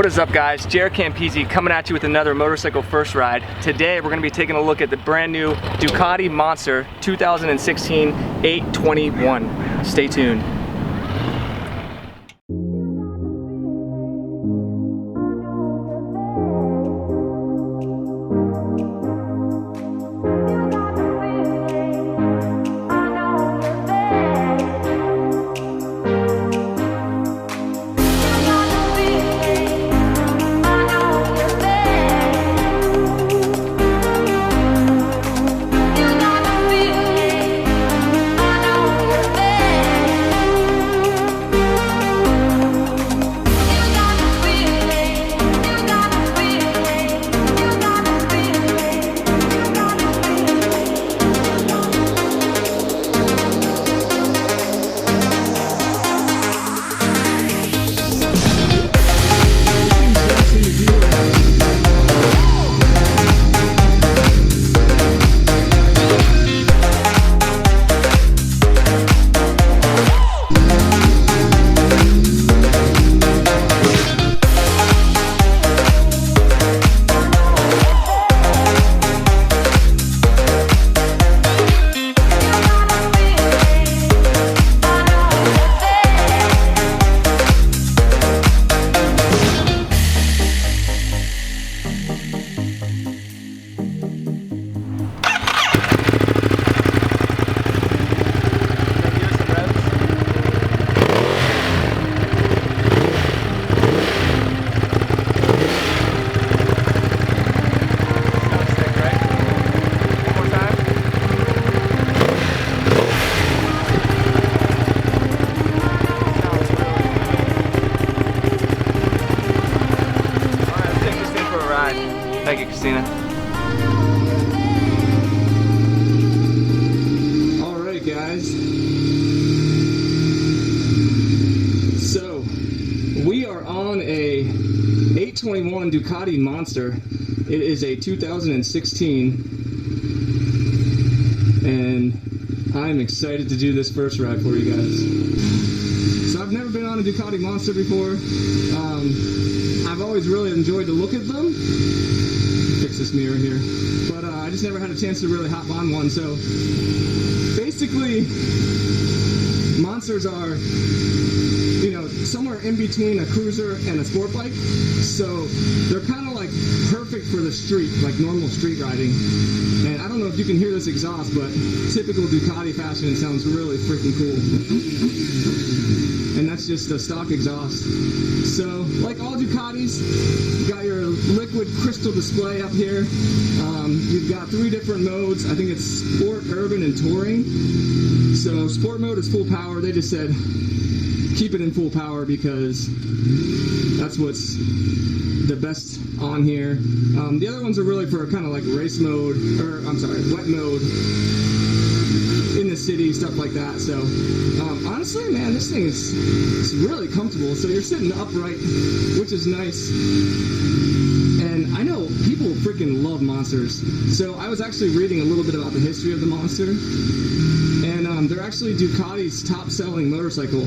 What is up, guys? JaretCampisi coming at you with another motorcycle first ride. Today we're going to be taking a look at the brand new Ducati Monster 2016 821. Stay tuned. Thank you, Christina. Alright, guys. So, we are on a 821 Ducati Monster. It is a 2016. And I'm excited to do this first ride for you guys. So I've never been on a Ducati Monster before. I've always really enjoyed the look of them. Fix this mirror here. But I just never had a chance to really hop on one. So basically, Monsters are, you know, somewhere in between a cruiser and a sport bike. So they're kind of like perfect for the street, like normal street riding. And I don't know if you can hear this exhaust, but typical Ducati fashion, it sounds really freaking cool. And that's just a stock exhaust. So, like all Ducatis, you got your liquid crystal display up here. You've got 3 different modes. I think it's Sport, Urban, and Touring. So, Sport mode is full power. They just said keep it in full power because that's what's the best on here. The other ones are really for kind of like race mode, or I'm sorry, wet mode in the city, stuff like that. So honestly, man, this thing is really comfortable. So you're sitting upright, which is nice. And I know people freaking love Monsters. So I was actually reading a little bit about the history of the Monster. And they're actually Ducati's top-selling motorcycle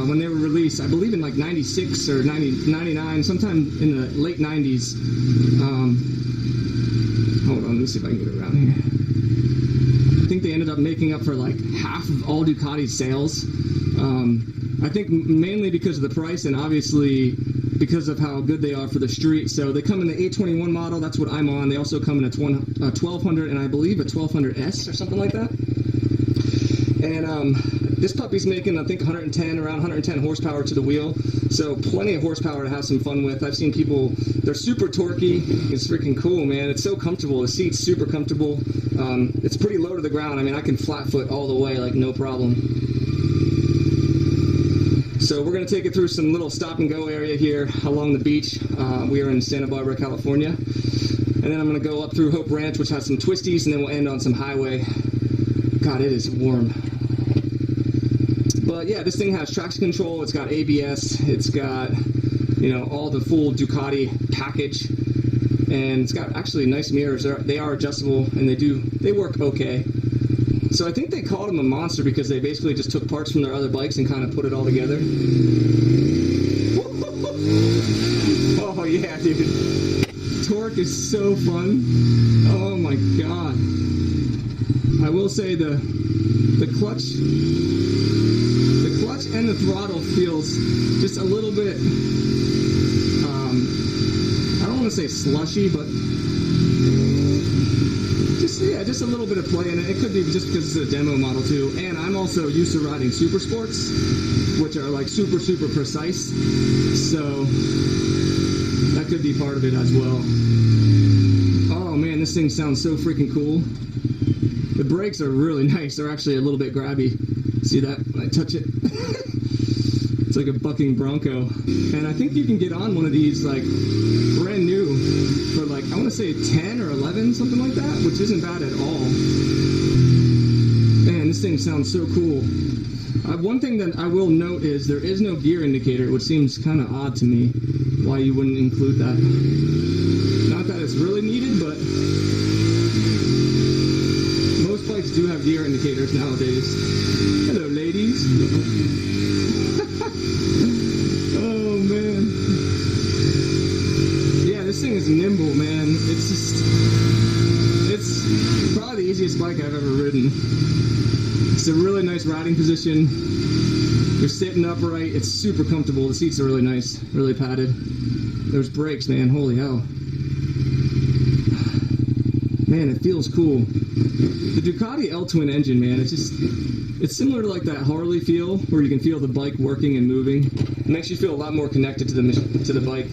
when they were released, I believe in like 96 or 99, sometime in the late 90s. Hold on, let me see if I can get it around here. I think they ended up making up for like half of all Ducati's sales. I think mainly because of the price and obviously because of how good they are for the street. So they come in the 821 model, that's what I'm on. They also come in a 1200 and I believe a 1200 S or something like that. And this puppy's making, I think, around 110 horsepower to the wheel. So plenty of horsepower to have some fun with. I've seen people, they're super torquey. It's freaking cool, man. It's so comfortable. The seat's super comfortable. It's pretty low to the ground. I mean, I can flat foot all the way, like no problem. So we're going to take it through some little stop and go area here along the beach. We are in Santa Barbara, California. And then I'm going to go up through Hope Ranch, which has some twisties, and then we'll end on some highway. God, it is warm. But yeah, this thing has traction control, it's got ABS, it's got, you know, all the full Ducati package, and it's got actually nice mirrors. They are adjustable, and they work okay. So I think they called them a Monster because they basically just took parts from their other bikes and kind of put it all together. Oh yeah, dude. Torque is so fun. Oh my god. I will say the clutch and the throttle feels just a little bit, I don't want to say slushy, but just a little bit of play in it. It could be just because it's a demo model too. And I'm also used to riding super sports, which are like super precise. So that could be part of it as well. Oh man, this thing sounds so freaking cool. The brakes are really nice. They're actually a little bit grabby. See that when I touch it? It's like a bucking bronco. And I think you can get on one of these like brand new for like, I want to say 10 or 11, something like that, which isn't bad at all. Man, this thing sounds so cool. One thing that I will note is there is no gear indicator, which seems kind of odd to me, why you wouldn't include that. Not that it's really needed, but most bikes do have gear indicators nowadays. Hello, ladies. Oh, man. Yeah, this thing is nimble, man. It's probably the easiest bike I've ever ridden. It's a really nice riding position. You're sitting upright. It's super comfortable. The seats are really nice, really padded. Those brakes, man, holy hell. Man, it feels cool. The Ducati L-Twin engine, man, it's similar to like that Harley feel, where you can feel the bike working and moving. It makes you feel a lot more connected to the bike.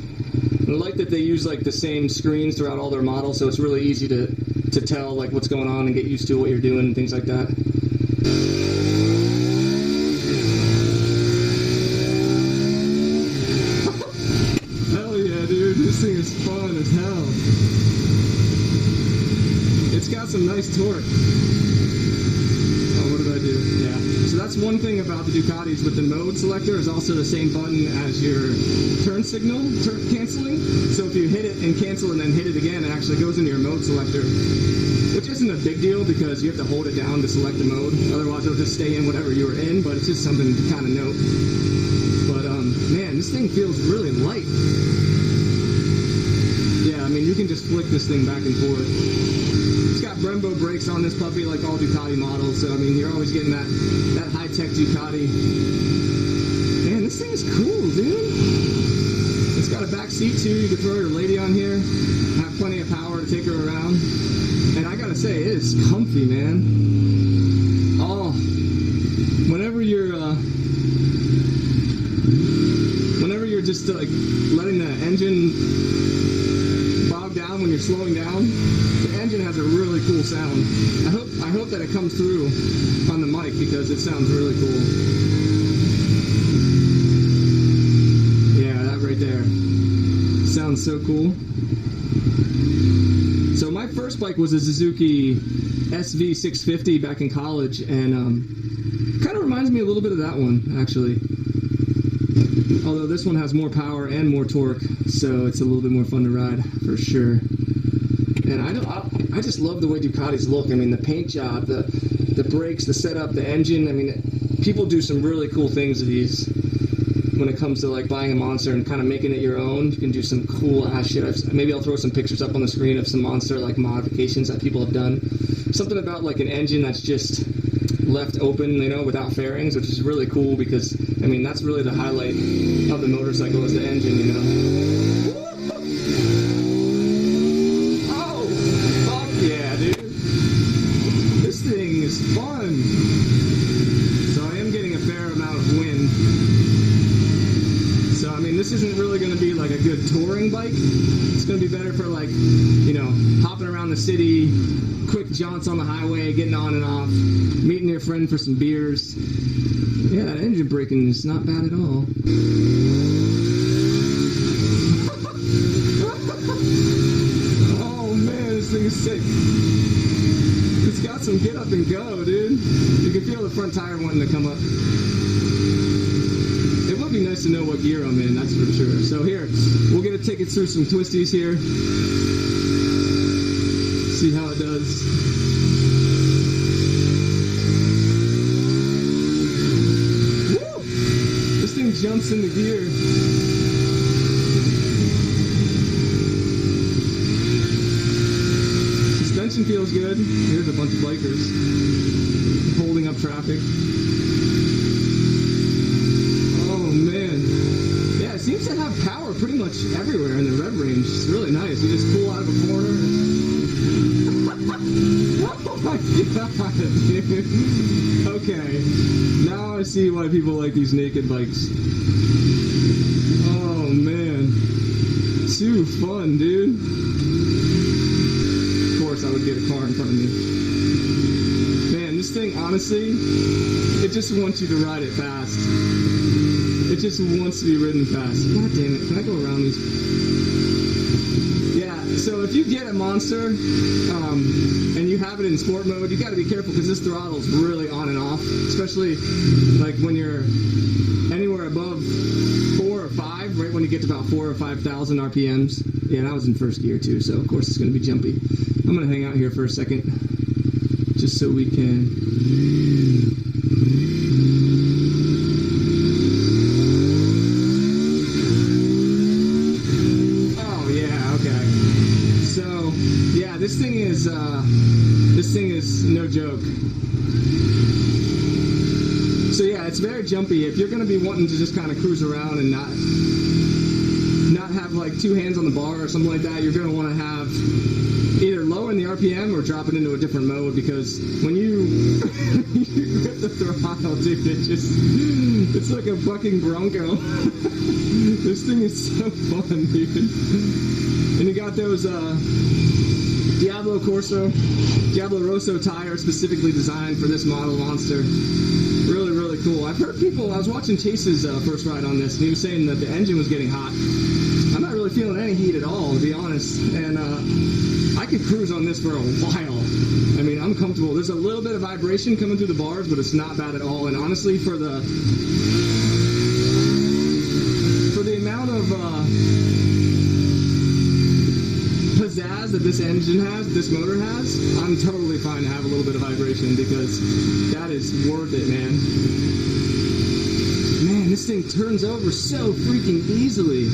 And I like that they use like the same screens throughout all their models, so it's really easy to tell like what's going on and get used to what you're doing and things like that. Hell yeah, dude, this thing is fun as hell. It's got some nice torque. Oh, what did I do? Yeah. So that's one thing about the Ducatis, but the mode selector is also the same button as your turn signal, canceling. So if you hit it and cancel and then hit it again, it actually goes into your mode selector, which isn't a big deal because you have to hold it down to select the mode. Otherwise, it'll just stay in whatever you were in, but it's just something to kind of note. But man, this thing feels really light. Yeah, I mean, you can just flick this thing back and forth. It's got Brembo brakes on this puppy like all Ducati models, so I mean, you're always getting that high-tech Ducati. Man, this thing is cool, dude. It's got a back seat too. You can throw your lady on here, have plenty of power to take her around. And I gotta say, it is comfy, man. Oh, whenever you're just like letting the engine bog down when you're slowing down, the engine has a really cool sound. I hope that it comes through on the mic because it sounds really cool. Yeah, that right there sounds so cool. So my first bike was a Suzuki SV650 back in college, and kind of reminds me a little bit of that one, actually. Although this one has more power and more torque, so it's a little bit more fun to ride, for sure. And I just love the way Ducatis look. I mean, the paint job, the brakes, the setup, the engine. I mean, people do some really cool things with these when it comes to like buying a Monster and kind of making it your own. You can do some cool ass shit. Maybe I'll throw some pictures up on the screen of some Monster like modifications that people have done. Something about like an engine that's just left open, you know, without fairings, which is really cool because, I mean, that's really the highlight of the motorcycle is the engine, you know. Oh, fuck yeah, dude. This thing is fun. So I am getting a fair amount of wind. So, I mean, this isn't really going to be like a good touring bike. It's going to be better for like, you know, hopping around the city, quick jaunts on the highway, getting on and off, meeting your friend for some beers. Yeah, that engine braking is not bad at all. Oh man, this thing is sick. It's got some get up and go, dude. You can feel the front tire wanting to come up. It would be nice to know what gear I'm in, that's for sure. So here, we'll get a ticket through some twisties here. See how it does. Woo! This thing jumps into gear. feels good. Here's a bunch of bikers holding up traffic. Oh man. Yeah, it seems to have power pretty much everywhere in the rev range. It's really nice. You just pull out of a corner. Oh my god, dude. Okay. Now I see why people like these naked bikes. Oh man. Too fun, dude. Of course I would get a car in front of me. Man, this thing, honestly, it just wants you to ride it fast. It just wants to be ridden fast. God damn it, can I go around these? Yeah, so if you get a Monster, and you have it in sport mode, you gotta be careful because this throttle's really on and off, especially like when you're anywhere above 4 or 5, right when you get to about 4,000 or 5,000 RPMs. Yeah, that was in first gear too, so of course it's gonna be jumpy. I'm gonna hang out here for a second, just so we can. Oh yeah, okay. So yeah, this thing is no joke. So yeah, it's very jumpy. If you're gonna be wanting to just kind of cruise around and not have like 2 hands on the bar or something like that, you're gonna want to have either lower in the RPM or drop it into a different mode, because when you grip the throttle, dude, it's like a bucking bronco. This thing is so fun, dude. And you got those Diablo Rosso tires specifically designed for this model Monster. Really, really cool. I've heard people, I was watching Chase's first ride on this, and he was saying that the engine was getting hot. I'm not really feeling any heat at all, to be honest. And I could cruise on this for a while. I mean, I'm comfortable. There's a little bit of vibration coming through the bars, but it's not bad at all. And honestly, for the amount of pizzazz that this engine has, this motor has, I'm totally fine to have a little bit of vibration, because that is worth it, man. Man, this thing turns over so freaking easily.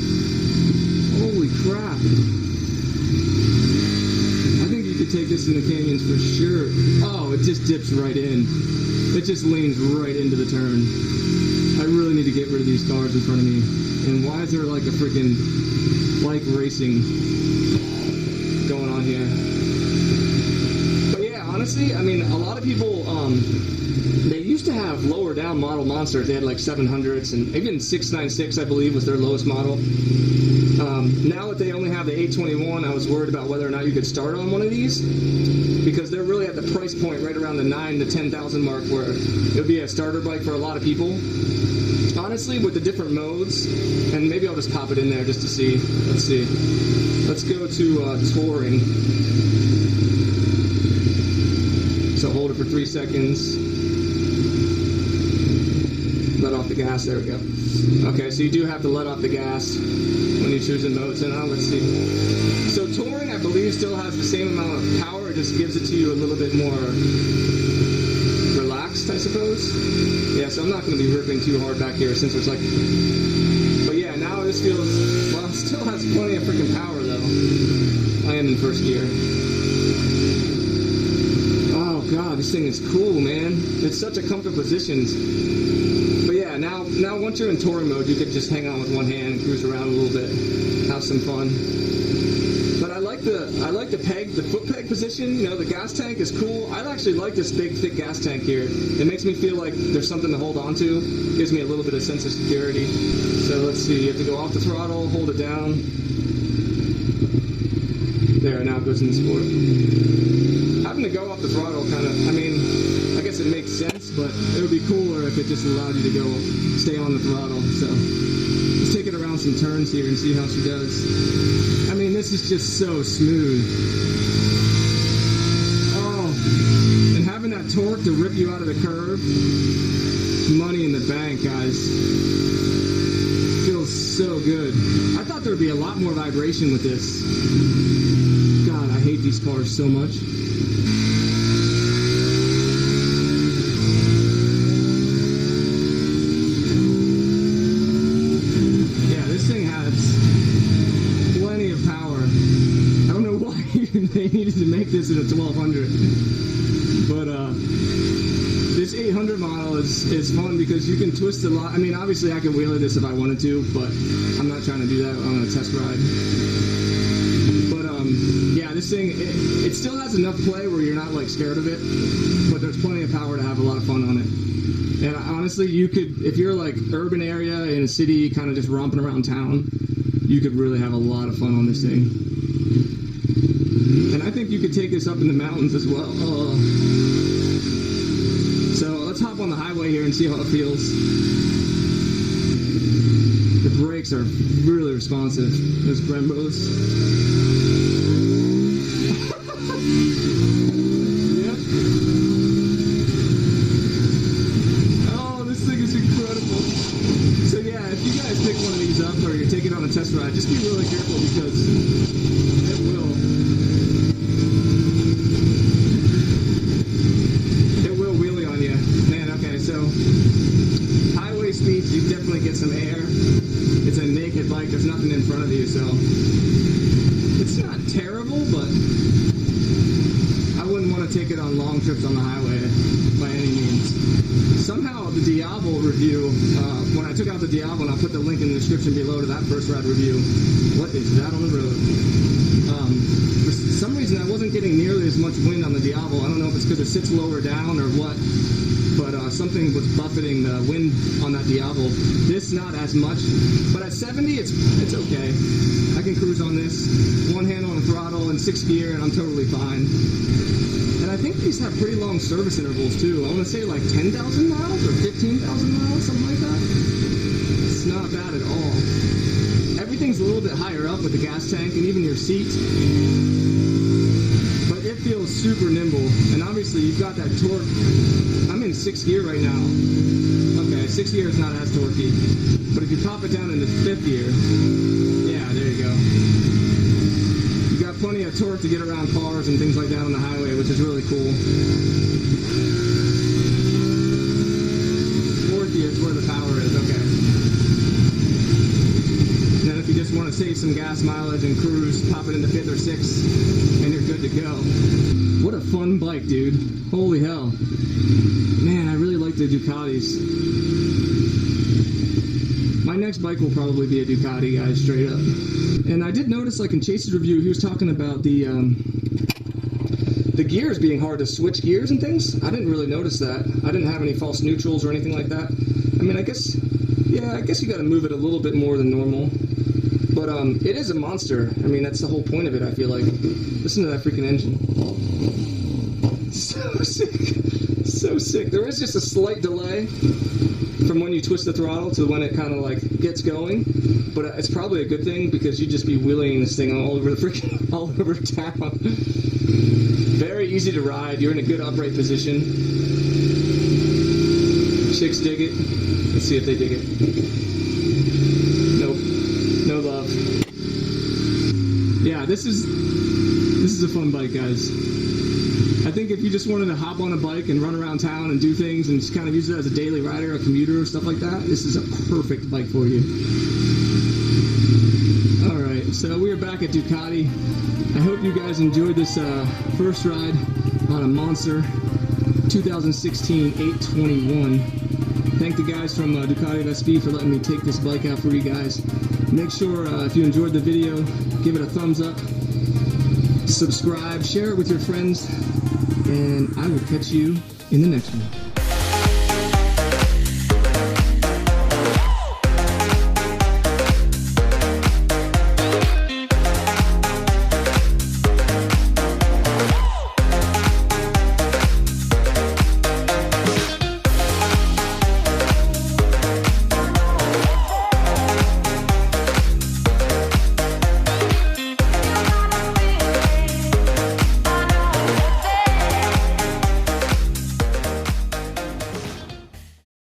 Holy crap. I think you could take this in the canyons for sure. Oh, it just dips right in. It just leans right into the turn. I really need to get rid of these cars in front of me. And why is there like a freaking bike racing going on here? But yeah, honestly, I mean, a lot of people, they used to have lower down model Monsters. They had like 700s, and even 696, I believe, was their lowest model. Now that they only have the 821, I was worried about whether or not you could start on one of these, because they're really at the price point right around the 9,000 to 10,000 mark, where it would be a starter bike for a lot of people. Honestly, with the different modes, and maybe I'll just pop it in there just to see. Let's see. Let's go to touring. So hold it for 3 seconds. Let off the gas. There we go. Okay, so you do have to let off the gas when you choose the modes. And let's see. So touring, I believe, still has the same amount of power. It just gives it to you a little bit more relaxed, I suppose. Yeah, so I'm not going to be ripping too hard back here, since there's like. But yeah, now this feels. Well, it still has plenty of freaking power though. I am in first gear. Oh god, this thing is cool, man. It's such a comfortable position. But yeah, now once you're in touring mode, you can just hang on with one hand and cruise around a little bit, have some fun. But I like the peg, the foot peg position. You know, the gas tank is cool. I actually like this big, thick gas tank here. It makes me feel like there's something to hold on to. Gives me a little bit of sense of security. So let's see. You have to go off the throttle, hold it down. There, now it goes into sport. Having to go off the throttle kind of, I mean, I guess it makes sense, but it would be cooler if it just allowed you to go stay on the throttle. So let's take it around some turns here and see how she does. I mean, this is just so smooth. Oh, and having that torque to rip you out of the curve, money in the bank, guys. Feels so good. I thought there would be a lot more vibration with this. God, I hate these cars so much. they needed to make this in a 1200. But this 800 model is fun because you can twist a lot. I mean, obviously I can wheelie this if I wanted to, but I'm not trying to do that on a test ride. But yeah, this thing, it still has enough play where you're not like scared of it, but there's plenty of power to have a lot of fun on it. And honestly, you could, if you're like urban area in a city, kind of just romping around town, you could really have a lot of fun on this thing. And I think you could take this up in the mountains as well. So let's hop on the highway here and see how it feels. The brakes are really responsive. Those Brembos. Yep. Oh, this thing is incredible. So yeah, if you guys pick one of these up or you're taking on a test ride, just be really careful because it will wheelie on you. Man, okay, so highway speeds, you definitely get some air. It's a naked bike, there's nothing in front of you, so it's not terrible, but I wouldn't want to take it on long trips on the highway by any means. Somehow the JaretCampisi review, when I took out the JaretCampisi, and I'll put the link in the description below to that first ride review. What is that on the road? For some reason I wasn't getting nearly as much wind on the JaretCampisi. I don't know if it's because it sits lower down or what, but something was buffeting the wind on that JaretCampisi. This not as much, but at 70 it's okay. I can cruise on this, one hand on the throttle and 6th gear, and I'm totally fine. And I think these have pretty long service intervals too. I want to say like 10,000 miles or 15,000 miles, something like that. It's not bad at all. Everything's a little bit higher up with the gas tank and even your seat. But it feels super nimble. And obviously you've got that torque. I'm in 6th gear right now. Okay, 6th gear is not as torquey. But if you pop it down into 5th gear, yeah, there you go. You got plenty of torque to get around cars and things like that on the highway, which is really cool. 4th gear is where the power is, okay. And then if you just want to save some gas mileage and cruise, pop it into 5th or 6th, and you're good to go. What a fun bike, dude. Holy hell. Man, I really like the Ducatis. My next bike will probably be a Ducati, guys, straight up. And I did notice, like in Chase's review, he was talking about the gears being hard to switch gears and things. I didn't really notice that. I didn't have any false neutrals or anything like that. I mean, I guess you got to move it a little bit more than normal. But it is a monster. I mean, that's the whole point of it, I feel like. Listen to that freaking engine. So sick. So sick. There is just a slight delay from when you twist the throttle to when it kind of like gets going, but it's probably a good thing because you'd just be wheeling this thing all over the freaking all over town. Very easy to ride. You're in a good upright position. Chicks dig it. Let's see if they dig it. Nope. No love. Yeah, this is a fun bike, guys. I think if you just wanted to hop on a bike and run around town and do things and just kind of use it as a daily rider, a commuter, or stuff like that, this is a perfect bike for you. Alright, so we are back at Ducati. I hope you guys enjoyed this first ride on a Monster 2016 821. Thank the guys from Ducati SV for letting me take this bike out for you guys. Make sure if you enjoyed the video, give it a thumbs up, subscribe, share it with your friends, and I will catch you in the next one.